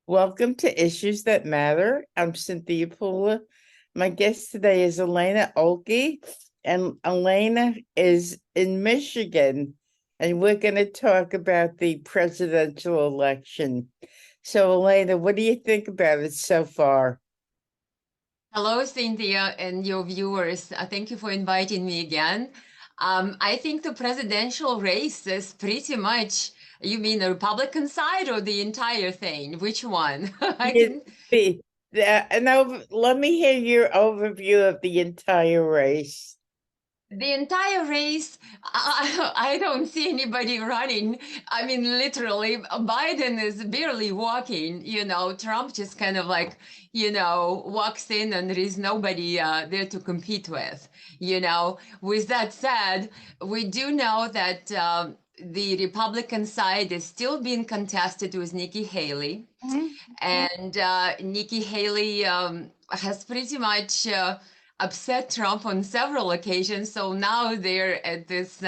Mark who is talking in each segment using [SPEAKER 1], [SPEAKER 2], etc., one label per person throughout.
[SPEAKER 1] Welcome to Issues That Matter. I'm Cynthia Pula. My guest today is Elena Oelke, and Elena is in Michigan, and we're going to talk about the presidential election. So, Elena, what do you think about it so far?
[SPEAKER 2] Hello, Cynthia, and your viewers. Thank you for inviting me again. I think the presidential race is pretty much, you mean the Republican side or the entire thing? Which one? I
[SPEAKER 1] Yeah,
[SPEAKER 2] can.
[SPEAKER 1] let me hear your overview of the entire race.
[SPEAKER 2] The entire race, I don't see anybody running. I mean, literally, Biden is barely walking. Trump just kind of like, walks in and there is nobody there to compete with. With that said, we do know that the Republican side is still being contested with Nikki Haley.
[SPEAKER 1] Mhm.
[SPEAKER 2] And Nikki Haley has pretty much upset Trump on several occasions. So now they're at this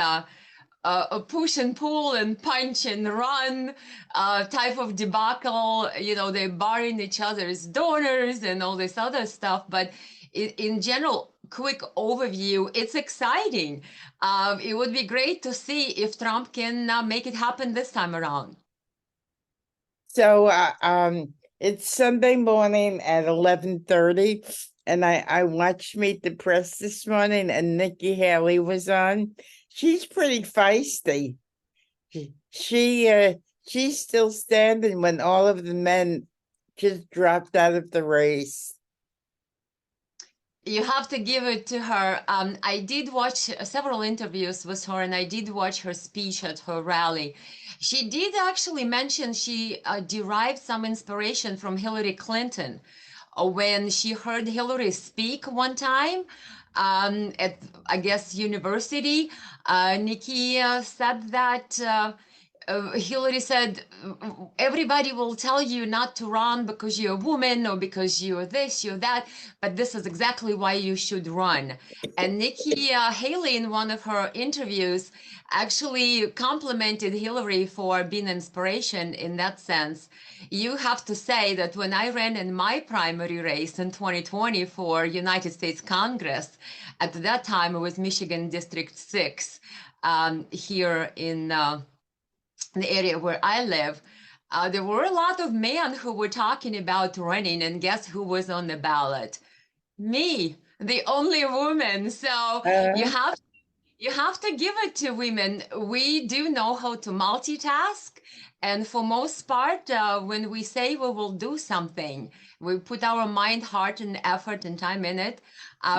[SPEAKER 2] a push and pull and punch and run type of debacle. They're barring each other's donors and all this other stuff. But in general, quick overview, it's exciting. It would be great to see if Trump can make it happen this time around.
[SPEAKER 1] So it's Sunday morning at 11:30, and I watched Meet the Press this morning, and Nikki Haley was on. She's pretty feisty. She she's still standing when all of the men just dropped out of the race.
[SPEAKER 2] You have to give it to her. I did watch several interviews with her, and I did watch her speech at her rally. She did actually mention she derived some inspiration from Hillary Clinton when she heard Hillary speak one time at, I guess, university. Nikki said that. Hillary said, everybody will tell you not to run because you're a woman or because you're this, you're that, but this is exactly why you should run. And Nikki Haley, in one of her interviews, actually complimented Hillary for being inspiration in that sense. You have to say that when I ran in my primary race in 2020 for United States Congress, at that time it was Michigan District 6 here in the area where I live, there were a lot of men who were talking about running, and guess who was on the ballot? Me, the only woman. So
[SPEAKER 1] Uh,
[SPEAKER 2] you have to give it to women. We do know how to multitask, and for most part, when we say we will do something, we put our mind, heart, and effort and time in it.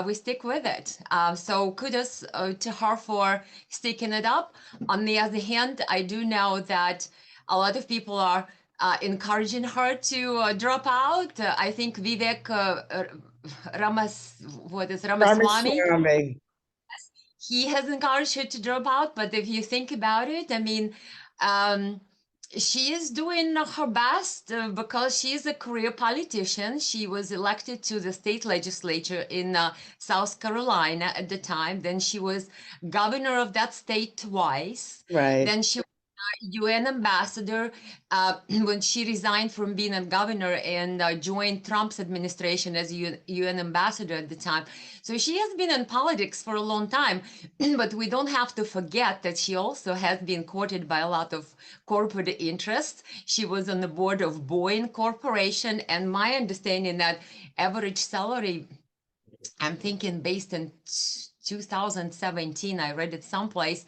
[SPEAKER 2] We stick with it. So kudos to her for sticking it up. On the other hand, I do know that a lot of people are encouraging her to drop out. I think Vivek Ramaswamy,
[SPEAKER 1] Ramaswamy.
[SPEAKER 2] he has encouraged her to drop out. But if you think about it, I mean, um, she is doing her best because she is a career politician. She was elected to the state legislature in South Carolina at the time. Then she was governor of that state twice.
[SPEAKER 1] Right.
[SPEAKER 2] Then she UN ambassador when she resigned from being a governor and joined Trump's administration as UN ambassador at the time. So she has been in politics for a long time, but we don't have to forget that she also has been courted by a lot of corporate interests. She was on the board of Boeing Corporation, and my understanding that average salary, I'm thinking based in 2017, I read it someplace,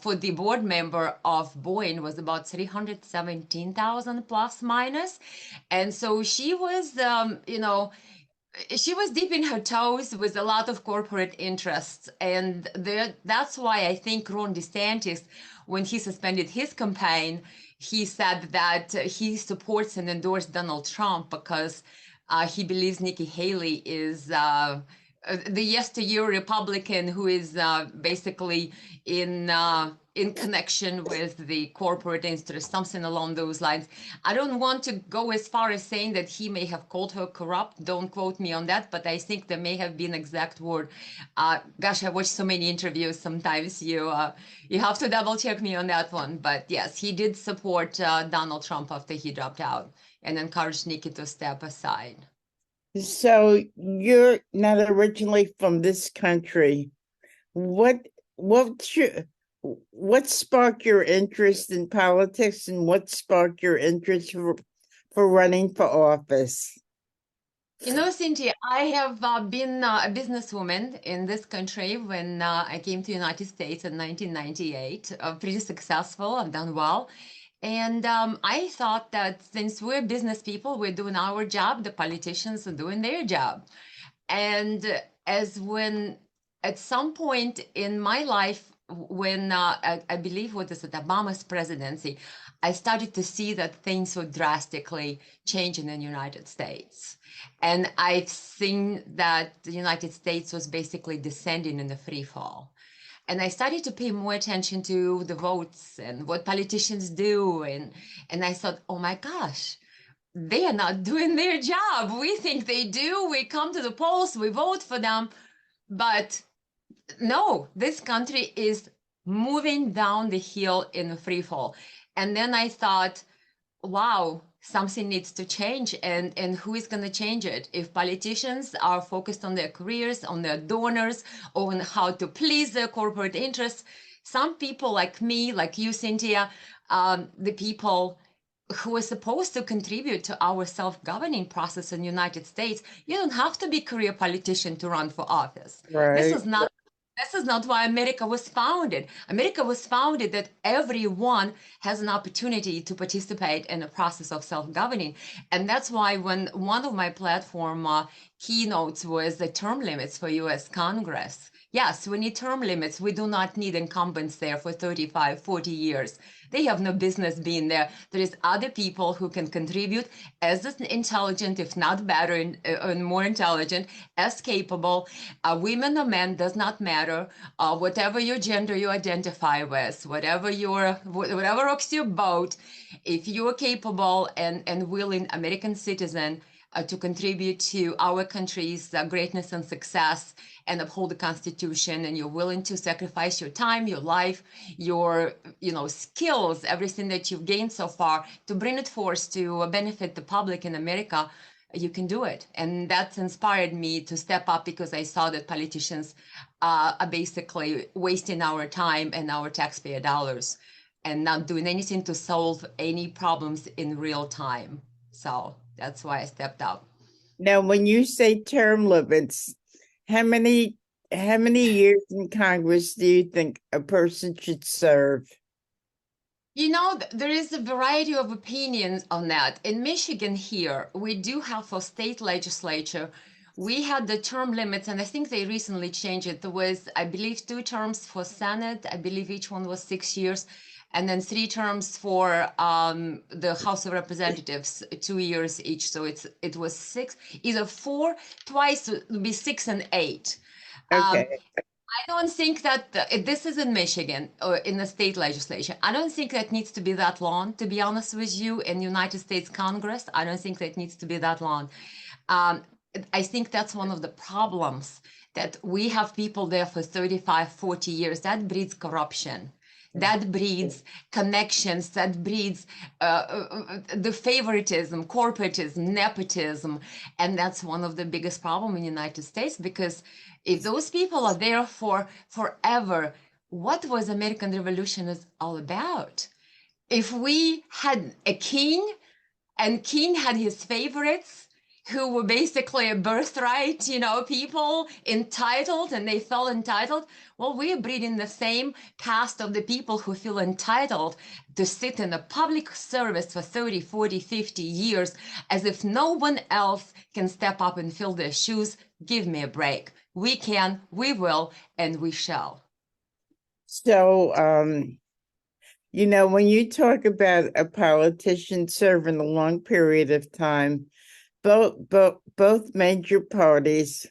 [SPEAKER 2] for the board member of Boeing was about 317,000 plus minus. And so she was, she was dipping her toes with a lot of corporate interests. And that's why I think Ron DeSantis, when he suspended his campaign, he said that he supports and endorsed Donald Trump because he believes Nikki Haley is the yesteryear Republican who is basically in in connection with the corporate interest, something along those lines. I don't want to go as far as saying that he may have called her corrupt. Don't quote me on that, but I think there may have been exact word. Gosh, I watch so many interviews. Sometimes you have to double check me on that one. But yes, he did support Donald Trump after he dropped out and encouraged Nikki to step aside.
[SPEAKER 1] So you're not originally from this country. What what sparked your interest in politics, and what sparked your interest for running for office?
[SPEAKER 2] You know, Cynthia, I have been a businesswoman in this country when I came to the United States in 1998. Pretty successful, I've done well. And I thought that since we're business people, we're doing our job, the politicians are doing their job. And as when at some point in my life, when I believe what is it, Obama's presidency, I started to see that things were drastically changing in the United States. And I've seen that the United States was basically descending in a free fall. And I started to pay more attention to the votes and what politicians do. And I thought, oh my gosh, they are not doing their job. We think they do. We come to the polls, we vote for them. But no, this country is moving down the hill in a free fall. And then I thought, wow, something needs to change. And who is going to change it? If politicians are focused on their careers, on their donors, on how to please their corporate interests, some people like me, like you, Cynthia, the people who are supposed to contribute to our self-governing process in the United States, you don't have to be a career politician to run for office.
[SPEAKER 1] Right.
[SPEAKER 2] This is not why America was founded. America was founded that everyone has an opportunity to participate in the process of self-governing. And that's why when one of my platform keynotes was the term limits for US Congress. Yes, we need term limits. We do not need incumbents there for 35, 40 years. They have no business being there. There is other people who can contribute as intelligent, if not better and more intelligent, as capable. Women or men does not matter. Whatever your gender you identify with, whatever rocks your boat, if you are capable and willing American citizen to contribute to our country's greatness and success and uphold the Constitution, and you're willing to sacrifice your time, your life, your skills, everything that you've gained so far to bring it forth to benefit the public in America, you can do it. And that's inspired me to step up because I saw that politicians are basically wasting our time and our taxpayer dollars and not doing anything to solve any problems in real time. So that's why I stepped up.
[SPEAKER 1] Now, when you say term limits, how many years in Congress do you think a person should serve?
[SPEAKER 2] You know, there is a variety of opinions on that. In Michigan here, we do have for state legislature, we had the term limits, and I think they recently changed it. There was, I believe, 2 terms for Senate. I believe each one was 6 years, and then 3 terms for the House of Representatives, 2 years each. So it was 6, either 4, twice it would be 6 and 8.
[SPEAKER 1] Okay.
[SPEAKER 2] I don't think that this is in Michigan or in the state legislature. I don't think that needs to be that long, to be honest with you, in United States Congress. I don't think that needs to be that long. I think that's one of the problems, that we have people there for 35, 40 years. That breeds corruption. That breeds connections, that breeds the favoritism, corporatism, nepotism. And that's one of the biggest problems in the United States, because if those people are there for forever, what was American Revolution is all about? If we had a king and king had his favorites, who were basically a birthright, people entitled, and they felt entitled. Well, we're breeding the same caste of the people who feel entitled to sit in a public service for 30, 40, 50 years, as if no one else can step up and fill their shoes. Give me a break. We can, we will, and we shall.
[SPEAKER 1] So, when you talk about a politician serving a long period of time, both major parties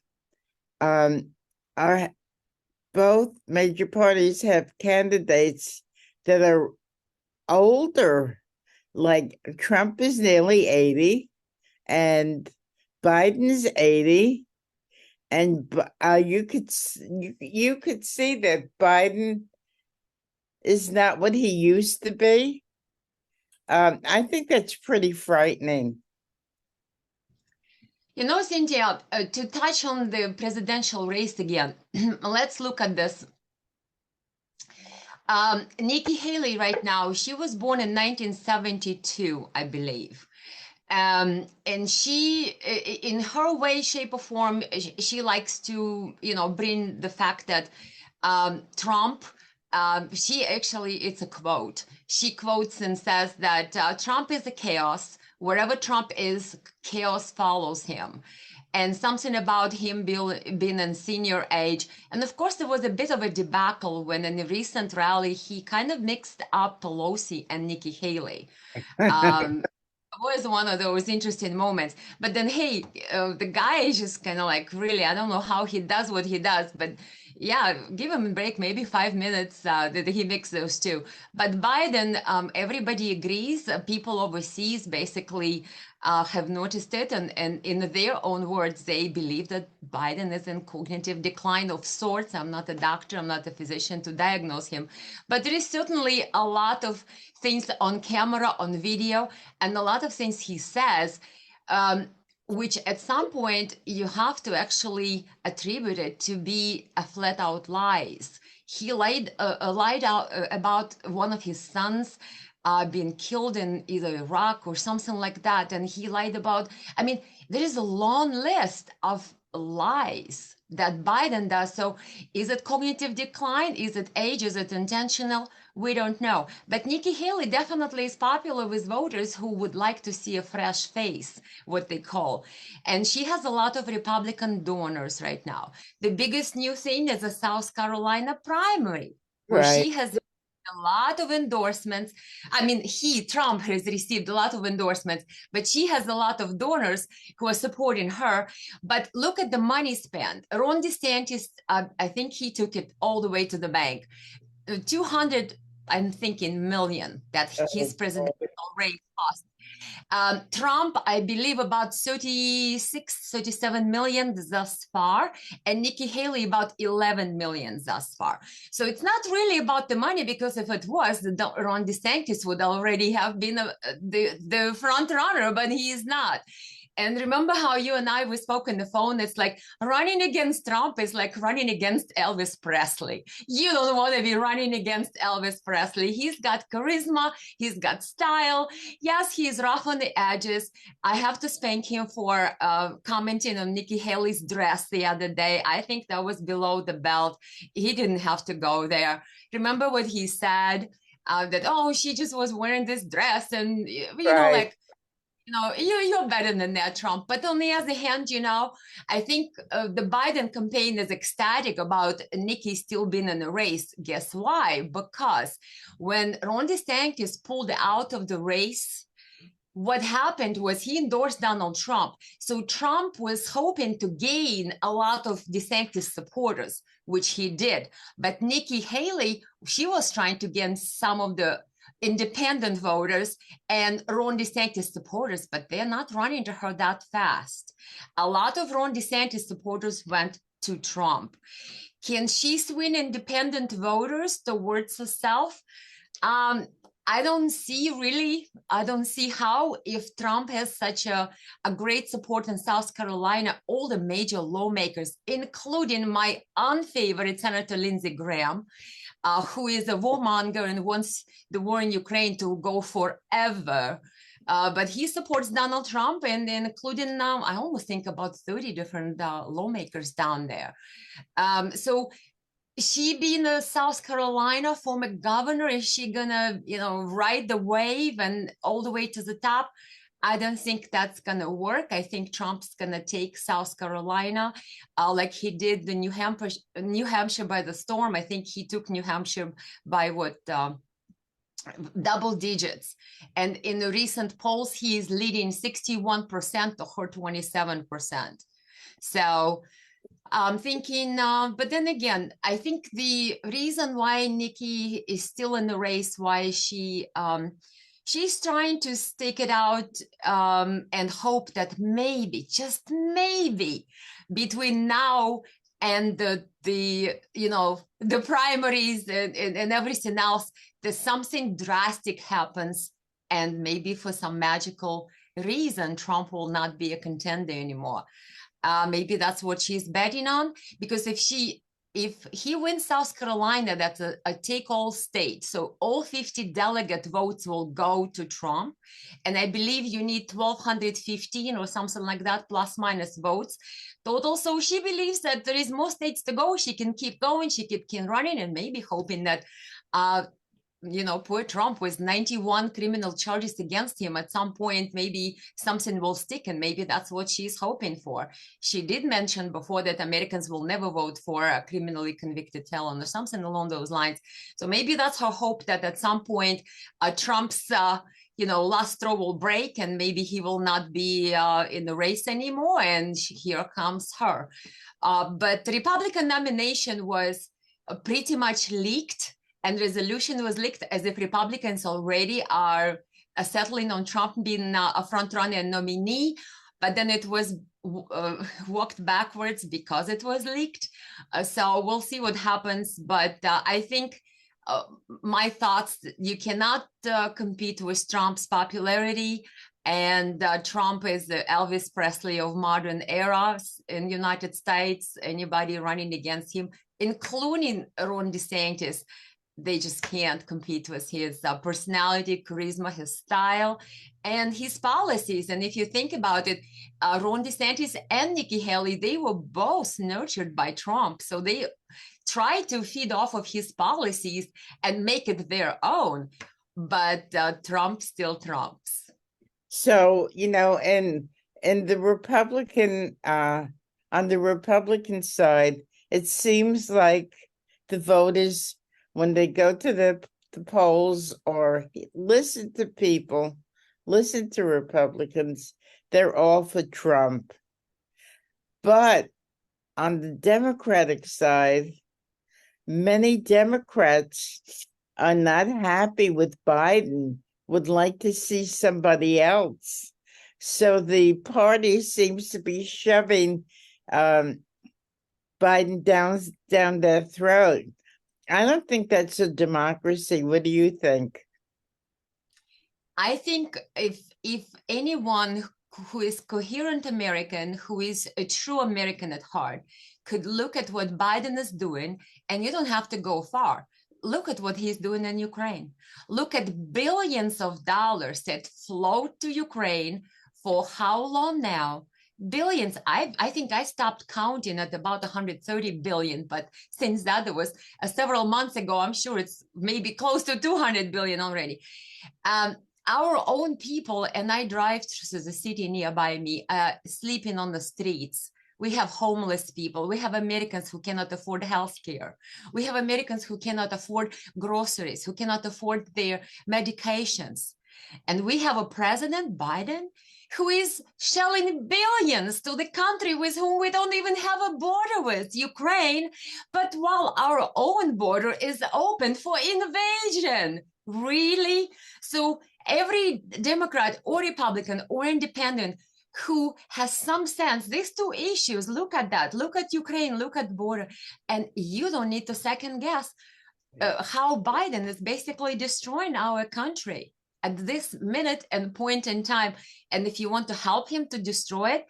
[SPEAKER 1] have candidates that are older. Like Trump is nearly 80 and Biden's 80. And you could see that Biden is not what he used to be. I think that's pretty frightening.
[SPEAKER 2] You know, Cynthia, to touch on the presidential race again, let's look at this. Nikki Haley right now, she was born in 1972, I believe. And she, in her way, shape, or form, she likes to, bring the fact that Trump, she actually, it's a quote. She quotes and says that Trump is a chaos. Wherever Trump is, chaos follows him. And something about him being in senior age. And of course, there was a bit of a debacle when in a recent rally, he kind of mixed up Pelosi and Nikki Haley. Was one of those interesting moments. But then, hey, the guy is just kind of like, really, I don't know how he does what he does, but yeah, give him a break, maybe 5 minutes that he mixed those two. But Biden, everybody agrees. People overseas basically have noticed it, and in their own words, they believe that Biden is in cognitive decline of sorts. I'm not a doctor, I'm not a physician to diagnose him, but there is certainly a lot of things on camera, on video, and a lot of things he says, which at some point you have to actually attribute it to be a flat out lies. He lied out about one of his sons being killed in either Iraq or something like that. And he lied about, I mean, there is a long list of lies that Biden does. So is it cognitive decline? Is it age? Is it intentional? We don't know. But Nikki Haley definitely is popular with voters who would like to see a fresh face, what they call. And she has a lot of Republican donors right now. The biggest new thing is the South Carolina primary, where
[SPEAKER 1] Right.
[SPEAKER 2] she has a lot of endorsements. I mean, Trump, has received a lot of endorsements, but she has a lot of donors who are supporting her. But look at the money spent. Ron DeSantis, I think he took it all the way to the bank. 200, I'm thinking, million that his presidential race cost. Trump, I believe, about 36, 37 million thus far, and Nikki Haley about 11 million thus far. So it's not really about the money, because if it was, Ron DeSantis would already have been the front runner, but he is not. And remember how you and we spoke on the phone? It's like running against Trump is like running against Elvis Presley. You don't want to be running against Elvis Presley. He's got charisma. He's got style. Yes, he's rough on the edges. I have to spank him for commenting on Nikki Haley's dress the other day. I think that was below the belt. He didn't have to go there. Remember what he said? That, oh, she just was wearing this dress, and
[SPEAKER 1] Right.
[SPEAKER 2] you're better than that, Trump. But on the other hand, I think the Biden campaign is ecstatic about Nikki still being in the race. Guess why? Because when Ron DeSantis pulled out of the race, what happened was he endorsed Donald Trump. So Trump was hoping to gain a lot of DeSantis supporters, which he did. But Nikki Haley, she was trying to gain some of the independent voters and Ron DeSantis supporters, but they're not running to her that fast. A lot of Ron DeSantis supporters went to Trump. Can she swing independent voters towards herself? I don't see how, if Trump has such a great support in South Carolina, all the major lawmakers, including my unfavorite Senator Lindsey Graham, who is a warmonger and wants the war in Ukraine to go forever. But he supports Donald Trump, and including I almost think about 30 different lawmakers down there. So she being a South Carolina former governor, is she gonna, ride the wave and all the way to the top? I don't think that's gonna work. I think Trump's gonna take South Carolina, like he did the New Hampshire by the storm. I think he took New Hampshire by double digits. And in the recent polls, he is leading 61% to her 27%. So I'm thinking, but then again, I think the reason why Nikki is still in the race, why she's trying to stick it out and hope that maybe, just maybe, between now and the primaries and everything else, that something drastic happens, and maybe for some magical reason, Trump will not be a contender anymore. Maybe that's what she's betting on, because if he wins South Carolina, that's a take-all state. So all 50 delegate votes will go to Trump. And I believe you need 1,215 or something like that, plus minus votes total. So she believes that there is more states to go. She can keep going. She can keep running, and maybe hoping that poor Trump with 91 criminal charges against him, at some point, maybe something will stick, and maybe that's what she's hoping for. She did mention before that Americans will never vote for a criminally convicted felon or something along those lines. So maybe that's her hope, that at some point Trump's last straw will break, and maybe he will not be in the race anymore, and here comes her. But the Republican nomination was pretty much leaked, and resolution was leaked as if Republicans already are settling on Trump being a front-runner and nominee, but then it was walked backwards because it was leaked. So we'll see what happens, but I think my thoughts, you cannot compete with Trump's popularity, and Trump is the Elvis Presley of modern era in the United States. Anybody running against him, including Ron DeSantis, they just can't compete with his personality, charisma, his style, and his policies. And if you think about it, Ron DeSantis and Nikki Haley, they were both nurtured by Trump. So they try to feed off of his policies and make it their own. But Trump still trumps.
[SPEAKER 1] So, and the Republican on the Republican side, it seems like the voters, when they go to the polls or listen to people, listen to Republicans, they're all for Trump. But on the Democratic side, many Democrats are not happy with Biden, would like to see somebody else. So the party seems to be shoving Biden down their throat. I don't think that's a democracy. What do you think?
[SPEAKER 2] I think if anyone who is coherent American, who is a true American at heart, could look at what Biden is doing, and you don't have to go far. Look at what he's doing in Ukraine. Look at billions of dollars that flowed to Ukraine for how long now? Billions. I think I stopped counting at about 130 billion, but since that was several months ago, I'm sure it's maybe close to 200 billion already. Our own people, and I drive through the city nearby me, sleeping on the streets. We have homeless people. We have Americans who cannot afford health care. We have Americans who cannot afford groceries, who cannot afford their medications. And we have a President Biden who is shelling billions to the country with whom we don't even have a border with, Ukraine, but while our own border is open for invasion. Really? So every Democrat or Republican or independent who has some sense, these two issues, look at that, look at Ukraine, look at border, and you don't need to second guess how Biden is basically destroying our country at this minute and point in time. And if you want to help him to destroy it,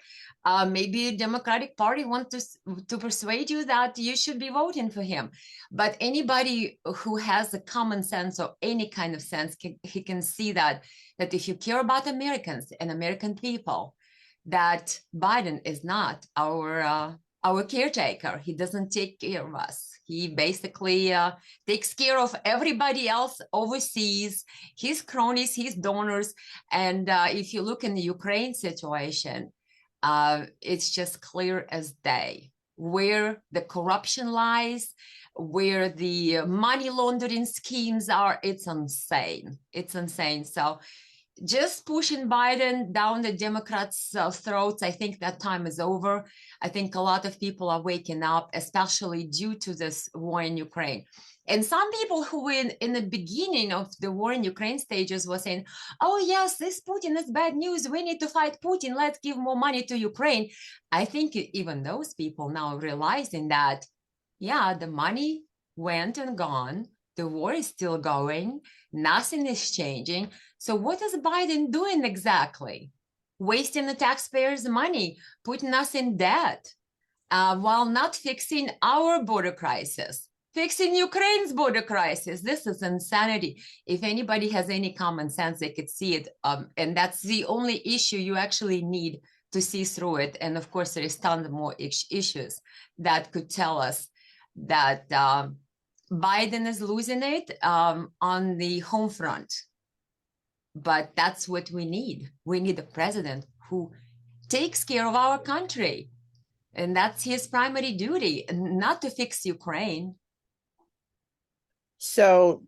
[SPEAKER 2] maybe Democratic Party wants to persuade you that you should be voting for him. But anybody who has a common sense or any kind of sense, he can see that if you care about Americans and American people, that Biden is not our caretaker. He doesn't take care of us. He basically takes care of everybody else overseas, his cronies, his donors. And if you look in the Ukraine situation, it's just clear as day where the corruption lies, where the money laundering schemes are. It's insane. It's insane. So just pushing Biden down the Democrats' throats, I think that time is over. I think a lot of people are waking up, especially due to this war in Ukraine. And some people who in the beginning of the war in Ukraine stages were saying, oh yes, this Putin is bad news. We need to fight Putin. Let's give more money to Ukraine. I think even those people now realizing that, yeah, the money went and gone. The war is still going. Nothing is changing. So what is Biden doing exactly? Wasting the taxpayers' money, putting us in debt, while not fixing our border crisis, fixing Ukraine's border crisis. This is insanity. If anybody has any common sense, they could see it. And that's the only issue you actually need to see through it. And of course, there is tons more issues that could tell us that Biden is losing it on the home front. But that's what we need. We need a president who takes care of our country. And that's his primary duty, not to fix Ukraine.
[SPEAKER 1] So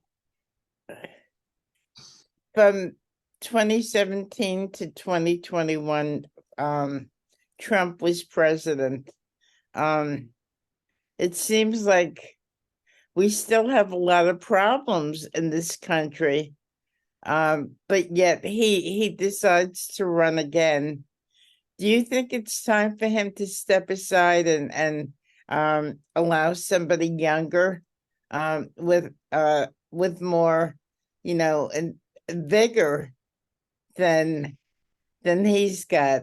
[SPEAKER 1] from 2017 to 2021, Trump was president. It seems like we still have a lot of problems in this country. But yet he decides to run again. Do you think it's time for him to step aside and allow somebody younger with more, and vigor than he's got?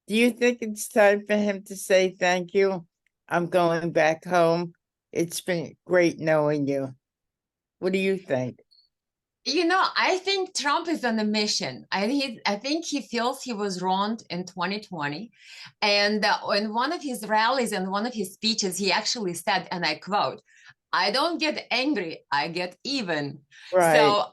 [SPEAKER 1] Do you think it's time for him to say thank you? I'm going back home. It's been great knowing you. What do you think?
[SPEAKER 2] I think Trump is on a mission. I think he feels he was wronged in 2020. And in one of his rallies and one of his speeches, he actually said, and I quote, I don't get angry, I get even.
[SPEAKER 1] Right.
[SPEAKER 2] So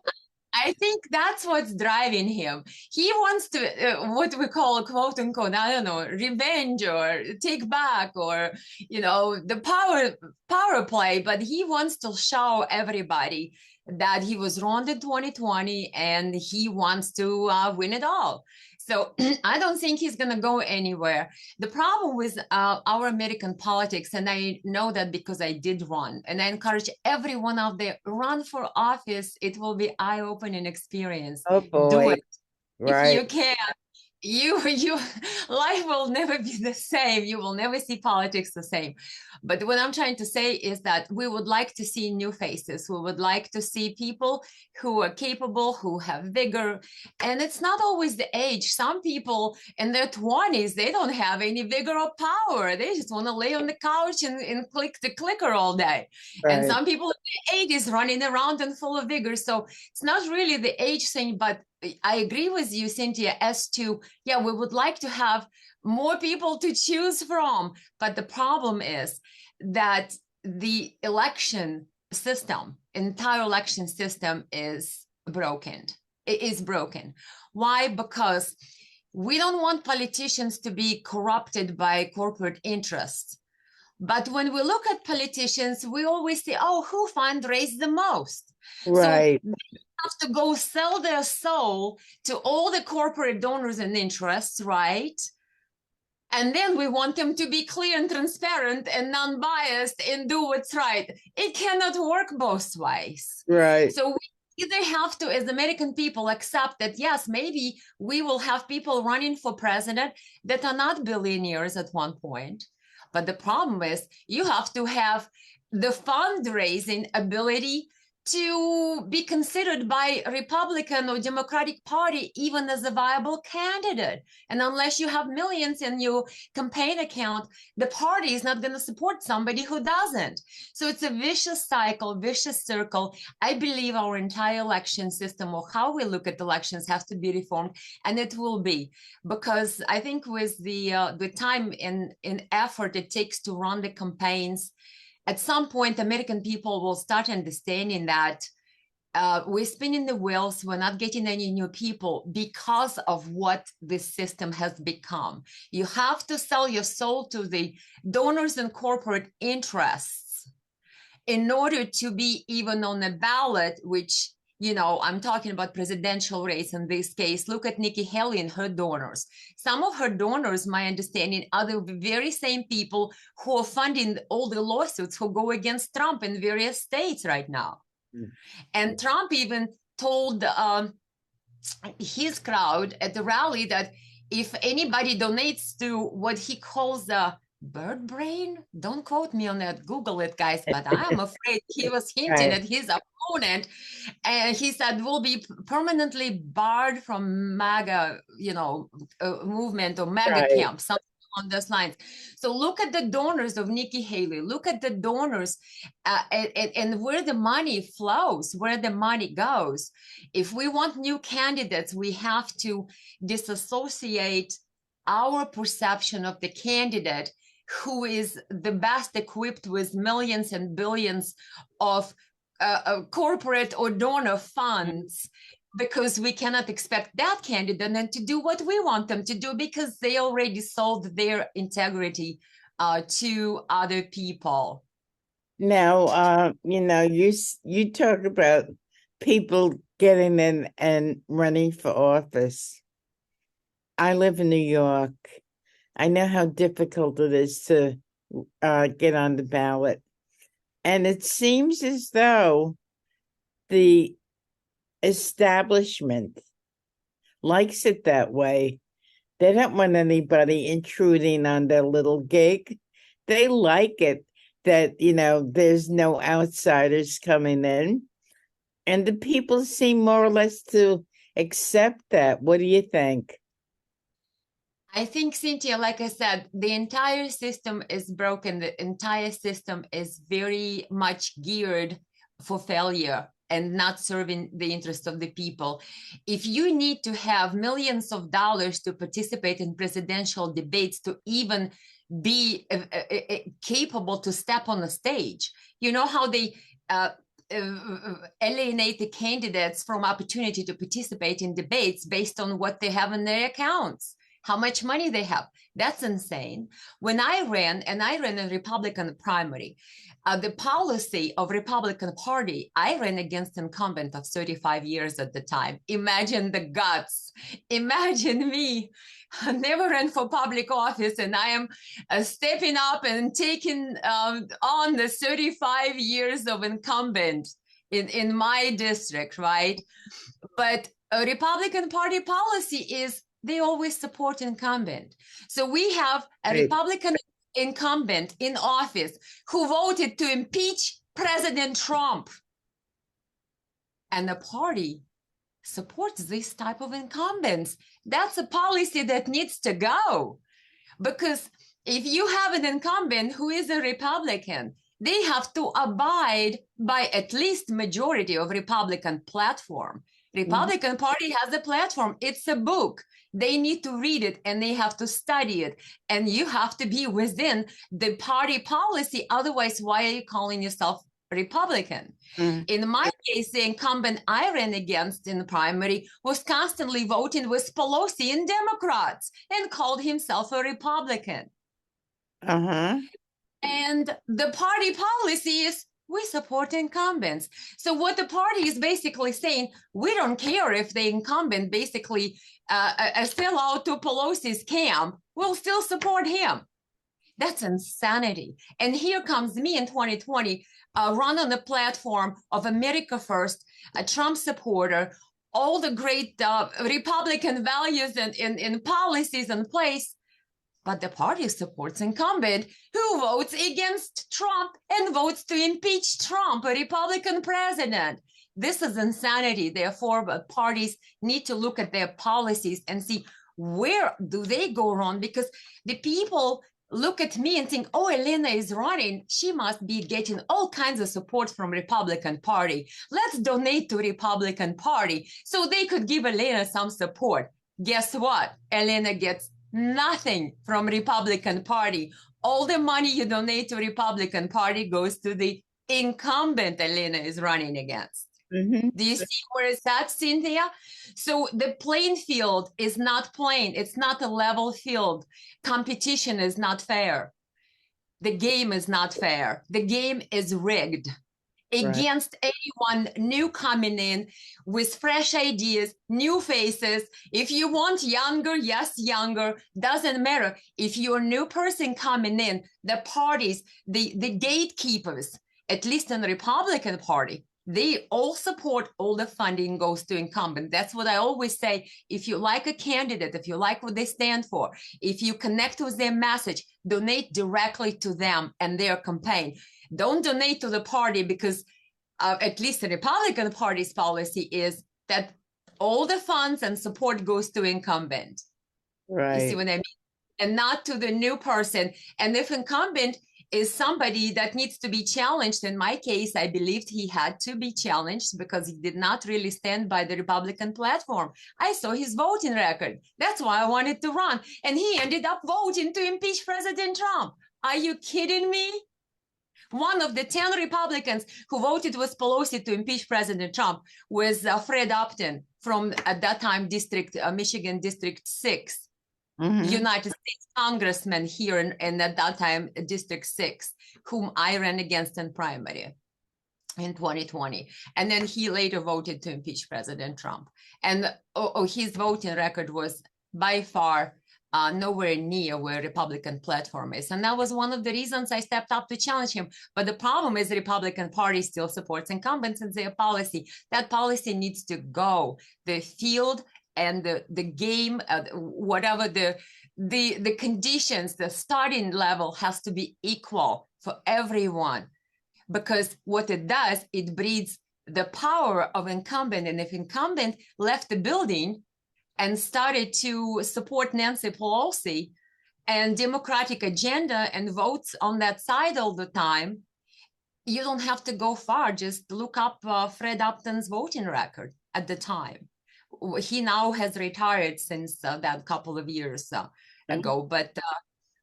[SPEAKER 2] I think that's what's driving him. He wants to, what we call quote unquote, I don't know, revenge or take back or, the power play, but he wants to show everybody that he was wronged in 2020 and he wants to win it all. So I don't think he's going to go anywhere. The problem with our American politics, and I know that because I did run, and I encourage everyone out there, run for office. It will be eye-opening experience.
[SPEAKER 1] Oh boy.
[SPEAKER 2] Do it.
[SPEAKER 1] Right.
[SPEAKER 2] If you can. You life will never be the same. You will never see politics the same. But what I'm trying to say is that we would like to see new faces. We would like to see people who are capable, who have vigor. And it's not always the age. Some people in their 20s, they don't have any vigor or power. They just want to lay on the couch and click the clicker all day.
[SPEAKER 1] Right.
[SPEAKER 2] And some people in their 80s running around and full of vigor. So it's not really the age thing, but I agree with you, Cynthia, as to, yeah, we would like to have more people to choose from. But the problem is that the election system, entire election system is broken. It is broken. Why? Because we don't want politicians to be corrupted by corporate interests. But when we look at politicians, we always say, oh, who fundraised the most?
[SPEAKER 1] Right.
[SPEAKER 2] So have to go sell their soul to all the corporate donors and interests, right? And then we want them to be clear and transparent and non-biased and do what's right. It cannot work both ways.
[SPEAKER 1] Right.
[SPEAKER 2] So we either have to, as American people, accept that, yes, maybe we will have people running for president that are not billionaires at one point. But the problem is you have to have the fundraising ability to be considered by Republican or Democratic Party even as a viable candidate. And unless you have millions in your campaign account, the party is not going to support somebody who doesn't. So it's a vicious cycle, vicious circle. I believe our entire election system, or how we look at elections, has to be reformed, and it will be, because I think with the time and effort it takes to run the campaigns, at some point, American people will start understanding that we're spinning the wheels, we're not getting any new people because of what this system has become. You have to sell your soul to the donors and corporate interests in order to be even on a ballot, which I'm talking about presidential race in this case. Look at Nikki Haley and her donors. Some of her donors, my understanding, are the very same people who are funding all the lawsuits who go against Trump in various states right now.
[SPEAKER 1] Mm.
[SPEAKER 2] And Trump even told his crowd at the rally that if anybody donates to what he calls the bird brain, don't quote me on that, Google it, guys, but I'm afraid he was hinting
[SPEAKER 1] Right.
[SPEAKER 2] at his opponent, and he said will be permanently barred from MAGA, movement or MAGA
[SPEAKER 1] Right.
[SPEAKER 2] camp, something on those lines. So look at the donors of Nikki Haley, look at the donors and where the money flows, where the money goes. If we want new candidates, we have to disassociate our perception of the candidate who is the best equipped with millions and billions of corporate or donor funds, because we cannot expect that candidate then to do what we want them to do, because they already sold their integrity to other people.
[SPEAKER 1] Now, you talk about people getting in and running for office. I live in New York. I know how difficult it is to get on the ballot. And it seems as though the establishment likes it that way. They don't want anybody intruding on their little gig. They like it that, there's no outsiders coming in. And the people seem more or less to accept that. What do you think?
[SPEAKER 2] I think, Cynthia, like I said, the entire system is broken. The entire system is very much geared for failure and not serving the interest of the people. If you need to have millions of dollars to participate in presidential debates, to even be capable to step on a stage, you know how they alienate the candidates from opportunity to participate in debates based on what they have in their accounts, how much money they have. That's insane. When I ran a Republican primary, the policy of Republican Party, I ran against incumbent of 35 years at the time. Imagine the guts. Imagine me. I never ran for public office, and I am stepping up and taking on the 35 years of incumbent in my district, right? But a Republican Party policy is they always support incumbent. So we have a
[SPEAKER 1] Right.
[SPEAKER 2] Republican incumbent in office who voted to impeach President Trump. And the party supports this type of incumbents. That's a policy that needs to go. Because if you have an incumbent who is a Republican, they have to abide by at least majority of Republican platform. Republican Party has a platform. It's a book. They need to read it and they have to study it. And you have to be within the party policy. Otherwise, why are you calling yourself Republican? In my case, the incumbent I ran against in the primary was constantly voting with Pelosi and Democrats and called himself a Republican.
[SPEAKER 1] Uh-huh.
[SPEAKER 2] And the party policy is we support incumbents. So what the party is basically saying, we don't care if the incumbent basically sell out to Pelosi's camp, we'll still support him. That's insanity. And here comes me in 2020, run on the platform of America First, a Trump supporter, all the great Republican values and policies in place. But the party supports incumbent who votes against Trump and votes to impeach Trump, a Republican president. This is insanity. Therefore, parties need to look at their policies and see where do they go wrong, because the people look at me and think, oh, Elena is running. She must be getting all kinds of support from Republican Party. Let's donate to Republican Party so they could give Elena some support. Guess what? Elena gets nothing from Republican Party. All the money you donate to Republican Party goes to the incumbent Elena is running against. Do you see where it's at, Cynthia? So the playing field is not plain. It's not a level field. Competition is not fair. The game is not fair. The game is rigged. against anyone new coming in with fresh ideas, new faces. If you want younger, yes, younger, doesn't matter. If you're a new person coming in, the parties, the gatekeepers, at least in the Republican Party, they all support all the funding goes to incumbent. That's what I always say. If you like a candidate, if you like what they stand for, if you connect with their message, donate directly to them and their campaign. Don't donate to the party because at least the Republican Party's policy is that all the funds and support goes to incumbent. You see
[SPEAKER 1] Right.
[SPEAKER 2] what I mean? And not to the new person. And if incumbent is somebody that needs to be challenged, in my case, I believed he had to be challenged because he did not really stand by the Republican platform. I saw his voting record. That's why I wanted to run. And he ended up voting to impeach President Trump. Are you kidding me? One of the 10 Republicans who voted with Pelosi to impeach President Trump was Fred Upton from, at that time, Michigan District 6, United States congressman here in at that time, District 6, whom I ran against in primary in 2020. And then he later voted to impeach President Trump. And his voting record was by far nowhere near where Republican platform is. And that was one of the reasons I stepped up to challenge him. But the problem is the Republican Party still supports incumbents and their policy. That policy needs to go. The field and the game, whatever the conditions, the starting level has to be equal for everyone. Because what it does, it breeds the power of incumbent. And if incumbent left the building and started to support Nancy Pelosi and Democratic agenda and votes on that side all the time, you don't have to go far. Just look up Fred Upton's voting record at the time. He now has retired since that couple of years ago.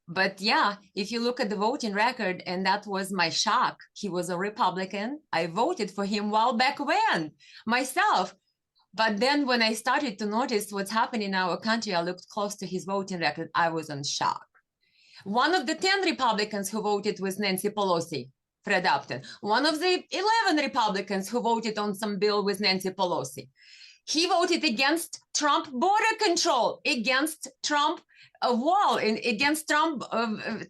[SPEAKER 2] But yeah, if you look at the voting record, and that was my shock, he was a Republican. I voted for him well back when myself. But then when I started to notice what's happening in our country, I looked close to his voting record. I was in shock. One of the 10 Republicans who voted with Nancy Pelosi, Fred Upton. One of the 11 Republicans who voted on some bill with Nancy Pelosi. He voted against Trump border control, against Trump wall, and against Trump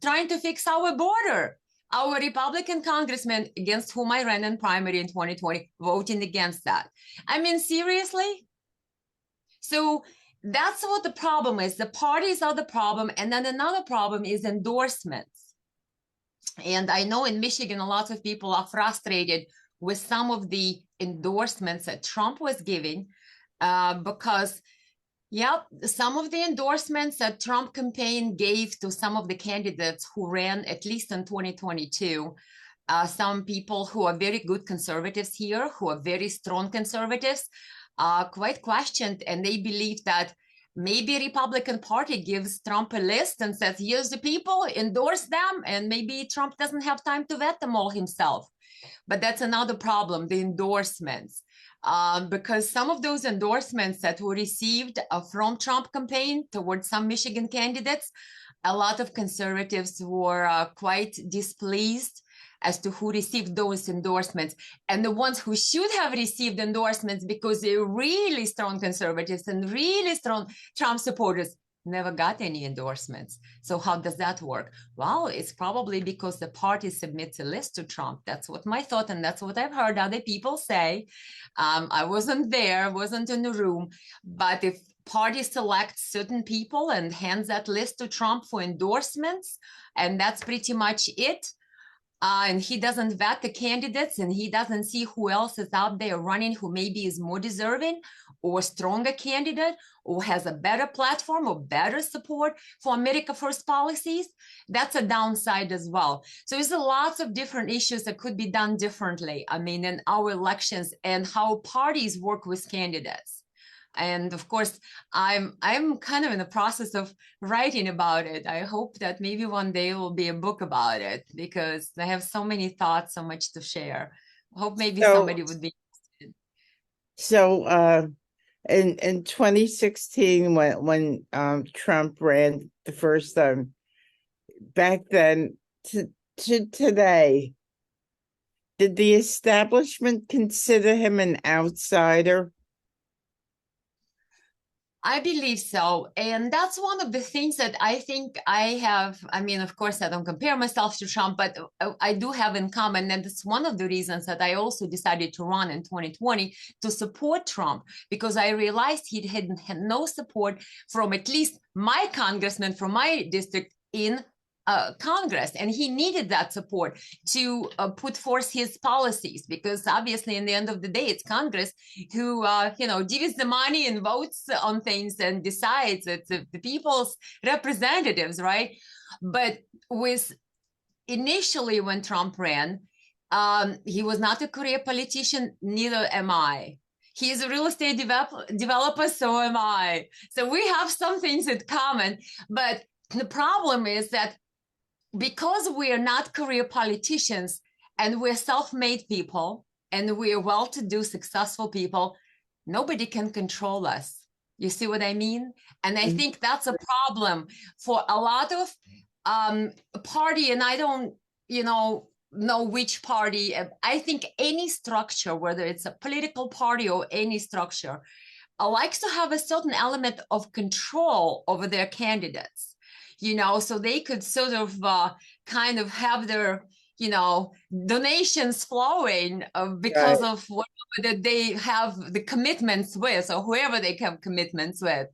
[SPEAKER 2] trying to fix our border. Our Republican congressman against whom I ran in primary in 2020, voting against that. I mean, seriously? So that's what the problem is. The parties are the problem. And then another problem is endorsements. And I know in Michigan, a lot of people are frustrated with some of the endorsements that Trump was giving because some of the endorsements that Trump campaign gave to some of the candidates who ran at least in 2022, some people who are very good conservatives here, who are very strong conservatives, quite questioned, and they believe that maybe Republican Party gives Trump a list and says, here's the people, endorse them, and maybe Trump doesn't have time to vet them all himself. But that's another problem, the endorsements. Because some of those endorsements that were received from Trump campaign towards some Michigan candidates, a lot of conservatives were quite displeased as to who received those endorsements. And the ones who should have received endorsements because they're really strong conservatives and really strong Trump supporters never got any endorsements. So how does that work? Well, it's probably because the party submits a list to Trump. That's what my thought, and that's what I've heard other people say. I wasn't there, wasn't in the room, but if party selects certain people and hands that list to Trump for endorsements, and that's pretty much it, and he doesn't vet the candidates and he doesn't see who else is out there running who maybe is more deserving or stronger candidate or has a better platform or better support for America First policies, that's a downside as well. So there's lots of different issues that could be done differently, I mean, in our elections and how parties work with candidates. And of course, I'm kind of in the process of writing about it. I hope that maybe one day will be a book about it because I have so many thoughts, so much to share. I hope maybe somebody would be interested.
[SPEAKER 1] So in 2016, when Trump ran the first time, back then to today, Did the establishment consider him an outsider?
[SPEAKER 2] I believe so. And that's one of the things that I think I have. I mean, of course, I don't compare myself to Trump, but I do have in common. And it's one of the reasons that I also decided to run in 2020 to support Trump, because I realized he had no support from at least my congressman from my district in Congress, and he needed that support to put forth his policies, because obviously, in the end of the day, it's Congress who gives the money and votes on things and decides. It's the people's representatives, right? But with initially when Trump ran, he was not a career politician. Neither am I. He's a real estate developer, so am I. So we have some things in common, but the problem is that because we are not career politicians and we're self-made people and we're well-to-do, successful people, nobody can control us. You see what I mean? And I think that's a problem for a lot of party, and I don't, know which party. I think any structure, whether it's a political party or any structure, likes to have a certain element of control over their candidates, so they could sort of kind of have their, donations flowing because
[SPEAKER 1] Right.
[SPEAKER 2] of whatever that they have the commitments with, or whoever they have commitments with.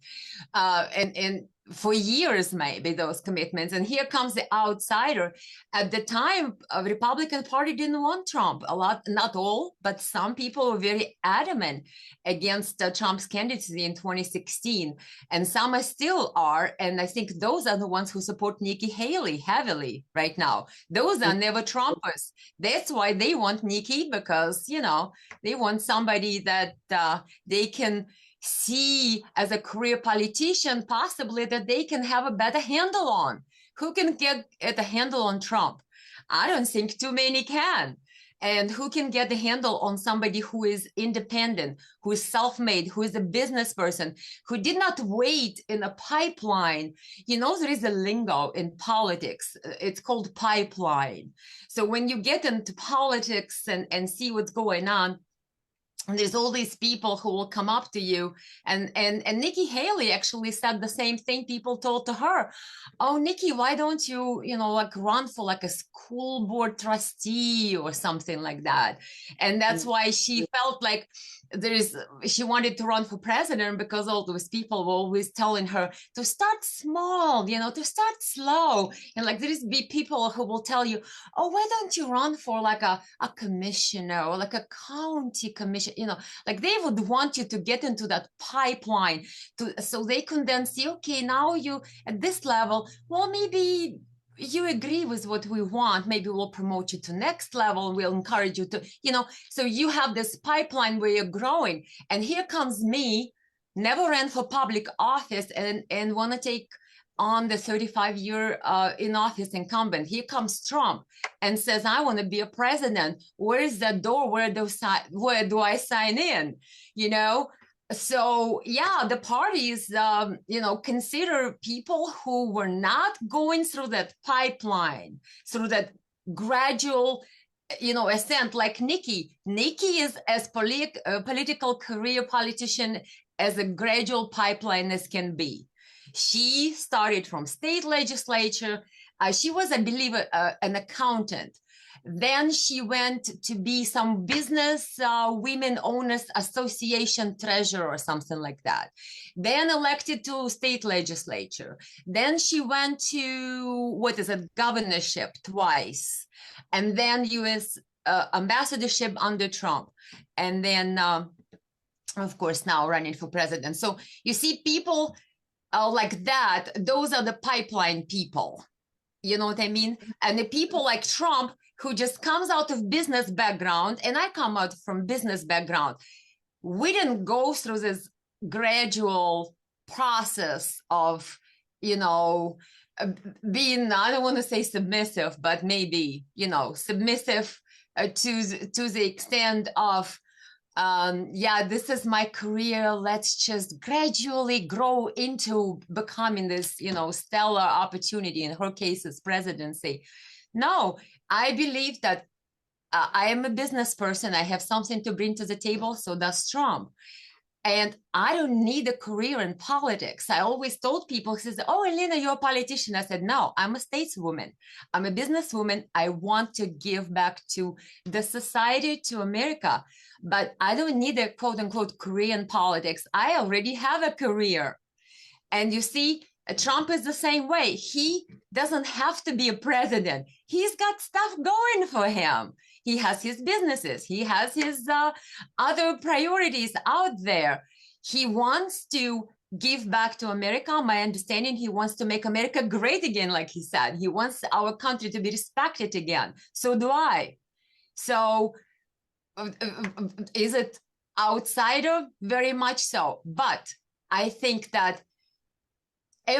[SPEAKER 2] And for years, maybe those commitments. And here comes the outsider. At the time, a Republican Party didn't want Trump. A lot, not all, but some people were very adamant against Trump's candidacy in 2016. And some still are. And I think those are the ones who support Nikki Haley heavily right now. Those are never Trumpers. That's why they want Nikki, because, they want somebody that they can see as a career politician, possibly, that they can have a better handle on. Who can get at a handle on Trump? I don't think too many can. And who can get the handle on somebody who is independent, who is self-made, who is a business person, who did not wait in a pipeline? There is a lingo in politics. It's called pipeline. So when you get into politics and see what's going on, and there's all these people who will come up to you, and Nikki Haley actually said the same thing people told to her. Oh, Nikki, why don't you, run for like a school board trustee or something like that? And that's why she felt like she wanted to run for president, because all those people were always telling her to start small, to start slow. And like there's be people who will tell you, oh, why don't you run for like a commissioner or like a county commission? Like they would want you to get into that pipeline so they can then see, okay, now you at this level, well, maybe you agree with what we want, maybe we'll promote you to next level, we'll encourage you to, so you have this pipeline where you're growing. And here comes me, never ran for public office, and want to take on the 35-year in office incumbent. Here comes Trump and says, I want to be a president. Where is that door? Where do I sign in? So yeah, the parties, consider people who were not going through that pipeline, through that gradual, ascent, like Nikki. Nikki is as political career politician as a gradual pipeline as can be. She started from state legislature. She was, I believe, an accountant. Then she went to be some business women owners association treasurer or something like that. Then elected to state legislature. Then she went to, governorship twice. And then U.S. Ambassadorship under Trump. And then, of course, now running for president. So you see people like that, those are the pipeline people. You know what I mean? And the people like Trump, who just comes out of business background, and I come out from business background, we didn't go through this gradual process of, being, I don't want to say submissive, but maybe, submissive to the extent of, this is my career. Let's just gradually grow into becoming this, stellar opportunity. In her case, is presidency. No, I believe that I am a business person. I have something to bring to the table. So does Trump. And I don't need a career in politics. I always told people, he says, "Oh, Elena, you're a politician." I said, "No, I'm a stateswoman. I'm a businesswoman. I want to give back to the society, to America. But I don't need a quote unquote career in politics. I already have a career." And you see, Trump is the same way. He doesn't have to be a president. He's got stuff going for him. He has his businesses. He has his other priorities out there. He wants to give back to America. My understanding, he wants to make America great again, like he said. He wants our country to be respected again. So do I. So is it outsider? Very much so. But I think that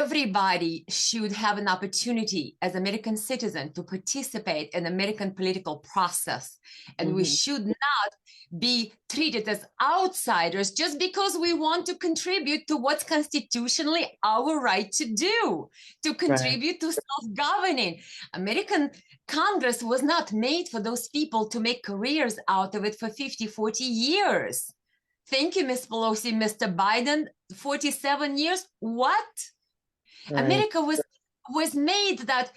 [SPEAKER 2] everybody should have an opportunity as American citizen to participate in American political process. And we should not be treated as outsiders just because we want to contribute to what's constitutionally our right to do, to contribute to self-governing. American Congress was not made for those people to make careers out of it for 50, 40 years. Thank you, Ms. Pelosi. Mr. Biden, 47 years? What?
[SPEAKER 1] Right.
[SPEAKER 2] America was made that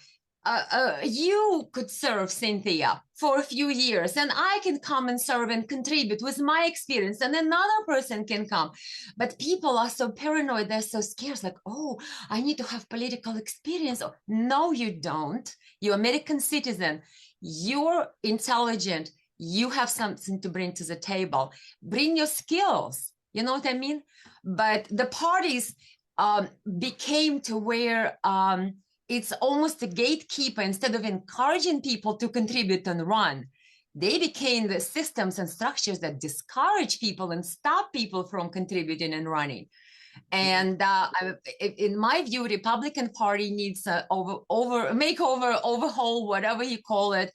[SPEAKER 2] you could serve, Cynthia, for a few years, and I can come and serve and contribute with my experience, and another person can come. But people are so paranoid, they're so scared, like, oh, I need to have political experience. No, you don't. You're American citizen. You're intelligent. You have something to bring to the table. Bring your skills. You know what I mean? But the parties became to where it's almost a gatekeeper. Instead of encouraging people to contribute and run, they became the systems and structures that discourage people and stop people from contributing and running. And in my view, Republican Party needs a makeover, overhaul, whatever you call it,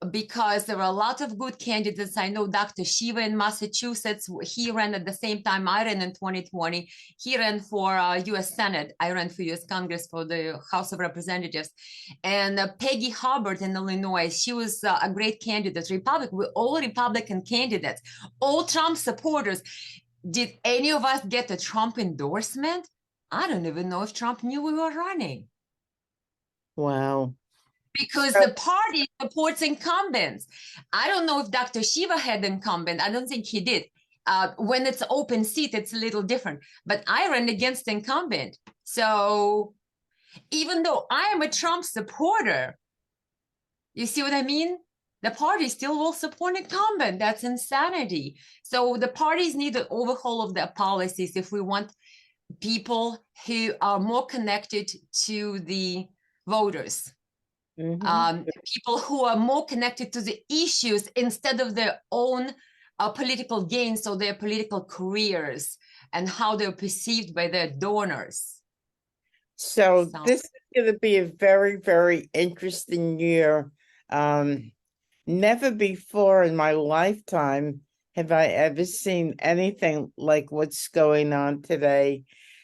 [SPEAKER 2] because there are a lot of good candidates. I know Dr. Shiva in Massachusetts. He ran at the same time I ran in 2020. He ran for U.S. Senate. I ran for U.S. Congress for the House of Representatives. And Peggy Hubbard in Illinois, she was a great candidate. We're all Republican candidates, all Trump supporters. Did any of us get a Trump endorsement? I don't even know if Trump knew we were running.
[SPEAKER 1] Wow.
[SPEAKER 2] Because the party supports incumbents. I don't know if Dr. Shiva had incumbent. I don't think he did. When it's open seat, it's a little different. But I ran against incumbent. So even though I am a Trump supporter, you see what I mean? The party still will support incumbent. That's insanity. So the parties need an overhaul of their policies if we want people who are more connected to the voters. People who are more connected to the issues instead of their own political gains or their political careers and how they're perceived by their donors.
[SPEAKER 1] So this is going to be a very, very interesting year. Never before in my lifetime have I ever seen anything like what's going on today.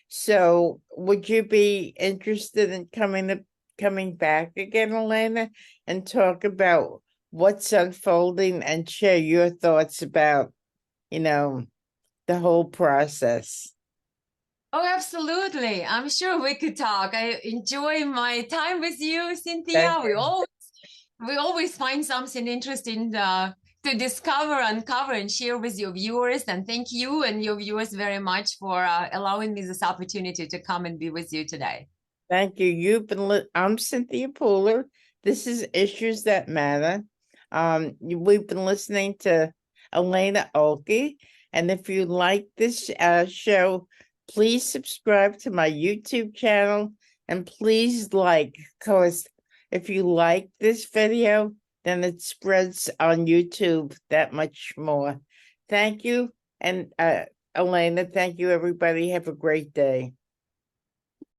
[SPEAKER 1] So would you be interested in coming back again, Elena, and talk about what's unfolding and share your thoughts about, the whole process?
[SPEAKER 2] Oh, absolutely. I'm sure we could talk. I enjoy my time with you, Cynthia. We always find something interesting to discover, uncover, and share with your viewers. And thank you and your viewers very much for allowing me this opportunity to come and be with you today.
[SPEAKER 1] Thank you. I'm Cynthia Pooler. This is Issues That Matter. We've been listening to Elena Ohlke. And if you like this show, please subscribe to my YouTube channel. And please because if you like this video, then it spreads on YouTube that much more. Thank you. And Elena, thank you, everybody. Have a great day.